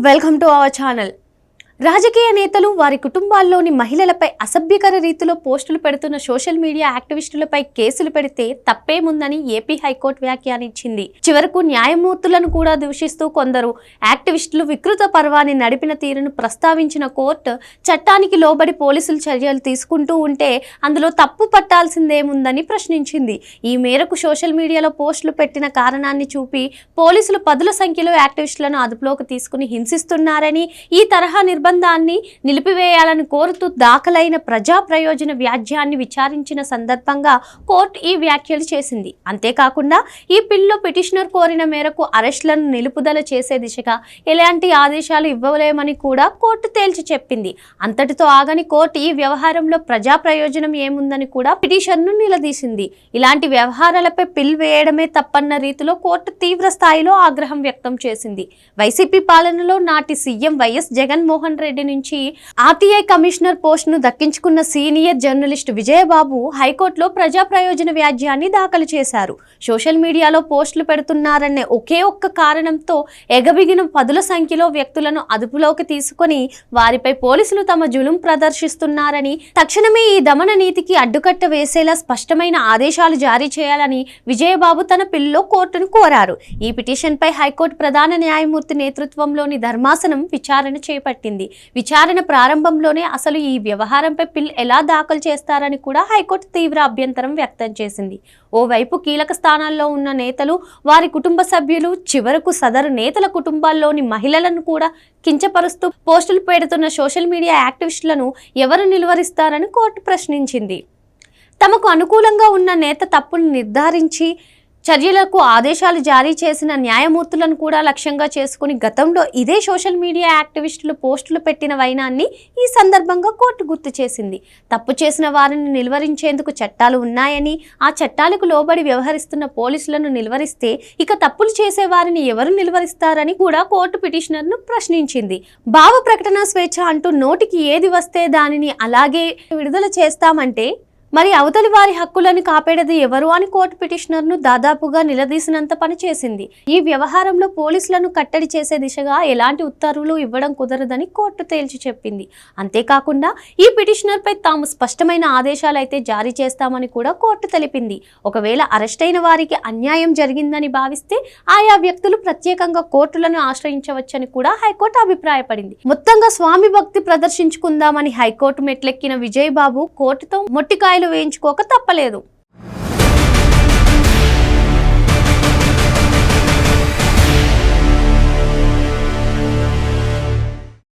Welcome to our channel. రాజకీయ నేతలు వారి కుటుంబాల్లోని మహిళలపై అసభ్యకర రీతిలో పోస్టులు పెడుతున్న సోషల్ మీడియా యాక్టివిస్టులపై కేసులు పెడితే తప్పేముందని ఏపీ హైకోర్టు వ్యాఖ్యానించింది. చివరకు న్యాయమూర్తులను కూడా దూషిస్తూ కొందరు యాక్టివిస్టులు వికృత పర్వాన్ని నడిపిన తీరును ప్రస్తావించిన కోర్టు చట్టానికి లోబడి పోలీసులు చర్యలు తీసుకుంటూ ఉంటే అందులో తప్పు పట్టాల్సిందేముందని ప్రశ్నించింది. ఈ మేరకు సోషల్ మీడియాలో పోస్టులు పెట్టిన కారణాన్ని చూపి పోలీసులు పదుల సంఖ్యలో యాక్టివిస్టులను అదుపులోకి తీసుకుని హింసిస్తున్నారని, ఈ తరహా నిర్బంధాన్ని నిలిపివేయాలని కోరుతూ దాఖలైన ప్రజా ప్రయోజన వ్యాజ్యాన్ని విచారించిన సందర్భంగా కోర్టు ఈ వ్యాఖ్యలు చేసింది. అంతేకాకుండా ఈ పిల్లో పిటిషనర్ కోరిన మేరకు అరెస్టులను నిలుపుదల చేసే దిశగా ఎలాంటి ఆదేశాలు ఇవ్వలేమని కూడా కోర్టు తేల్చి చెప్పింది. అంతటితో ఆగని కోర్టు ఈ వ్యవహారంలో ప్రజా ప్రయోజనం ఏముందని కూడా పిటిషన్ను నిలదీసింది. ఇలాంటి వ్యవహారాలపై పిల్ వేయడమే తప్పన్న రీతిలో కోర్టు తీవ్ర స్థాయిలో ఆగ్రహం వ్యక్తం చేసింది. వైసీపీ పాలనలో నాటి సీఎం వైఎస్ జగన్మోహన్ రెడ్డి నుంచి ఆర్టీఐ కమిషనర్ పోస్టును దక్కించుకున్న సీనియర్ జర్నలిస్ట్ విజయబాబు హైకోర్టులో ప్రజా ప్రయోజన వ్యాజ్యాన్ని దాఖలు చేశారు. సోషల్ మీడియాలో పోస్టులు పెడుతున్నారనే ఒకే ఒక్క కారణంతో ఎగబిగిన పదుల సంఖ్యలో వ్యక్తులను అదుపులోకి తీసుకొని వారిపై పోలీసులు తమ జులుం ప్రదర్శిస్తున్నారని, తక్షణమే ఈ దమన నీతికి అడ్డుకట్ట వేసేలా స్పష్టమైన ఆదేశాలు జారీ చేయాలని విజయబాబు తన పిల్లో కోర్టును కోరారు. ఈ పిటిషన్పై హైకోర్టు ప్రధాన న్యాయమూర్తి నేతృత్వంలోని ధర్మాసనం విచారణ చేపట్టింది. విచారణ ప్రారంభంలోనే అసలు ఈ వ్యవహారంపై పిల్ ఎలా దాఖలు చేస్తారని కూడా హైకోర్టు తీవ్ర అభ్యంతరం వ్యక్తం చేసింది. ఓవైపు కీలక స్థానాల్లో ఉన్న నేతలు, వారి కుటుంబ సభ్యులు, చివరకు సదరు నేతల కుటుంబాల్లోని మహిళలను కూడా కించపరుస్తూ పోస్టులు పెడుతున్న సోషల్ మీడియా యాక్టివిస్టులను ఎవరు నిలువరిస్తారని కోర్టు ప్రశ్నించింది. తమకు అనుకూలంగా ఉన్న నేత తప్పును నిర్ధారించి చర్యలకు ఆదేశాలు జారీ చేసిన న్యాయమూర్తులను కూడా లక్ష్యంగా చేసుకుని గతంలో ఇదే సోషల్ మీడియా యాక్టివిస్టులు పోస్టులు పెట్టిన వైనాన్ని ఈ సందర్భంగా కోర్టు గుర్తు చేసింది. తప్పు చేసిన వారిని నిలువరించేందుకు చట్టాలు ఉన్నాయని, ఆ చట్టాలకు లోబడి వ్యవహరిస్తున్న పోలీసులను నిలువరిస్తే ఇక తప్పులు చేసే వారిని ఎవరు నిలువరిస్తారని కూడా కోర్టు పిటిషనర్ను ప్రశ్నించింది. భావ ప్రకటన స్వేచ్ఛ అంటూ నోటికి ఏది వస్తే దానిని అలాగే విడుదల చేస్తామంటే మరి అవతలి వారి హక్కులను కాపాడేది ఎవరు అని కోర్టు పిటిషనర్ను దాదాపుగా నిలదీసినంత పని చేసింది. ఈ వ్యవహారంలో పోలీసులను కట్టడి చేసే దిశగా ఎలాంటి ఉత్తర్వులు ఇవ్వడం కుదరదని కోర్టు తేల్చి చెప్పింది. అంతేకాకుండా ఈ పిటిషనర్పై తాము స్పష్టమైన ఆదేశాలు అయితే జారీ చేస్తామని కూడా కోర్టు తెలిపింది. ఒకవేళ అరెస్ట్ అయిన వారికి అన్యాయం జరిగిందని భావిస్తే ఆయా వ్యక్తులు ప్రత్యేకంగా కోర్టులను ఆశ్రయించవచ్చని కూడా హైకోర్టు అభిప్రాయపడింది. మొత్తంగా స్వామి భక్తి ప్రదర్శించుకుందామని హైకోర్టు మెట్లెక్కిన విజయబాబు కోర్టుతో మొట్టికాయలు వేయించుకోక తప్పలేదు.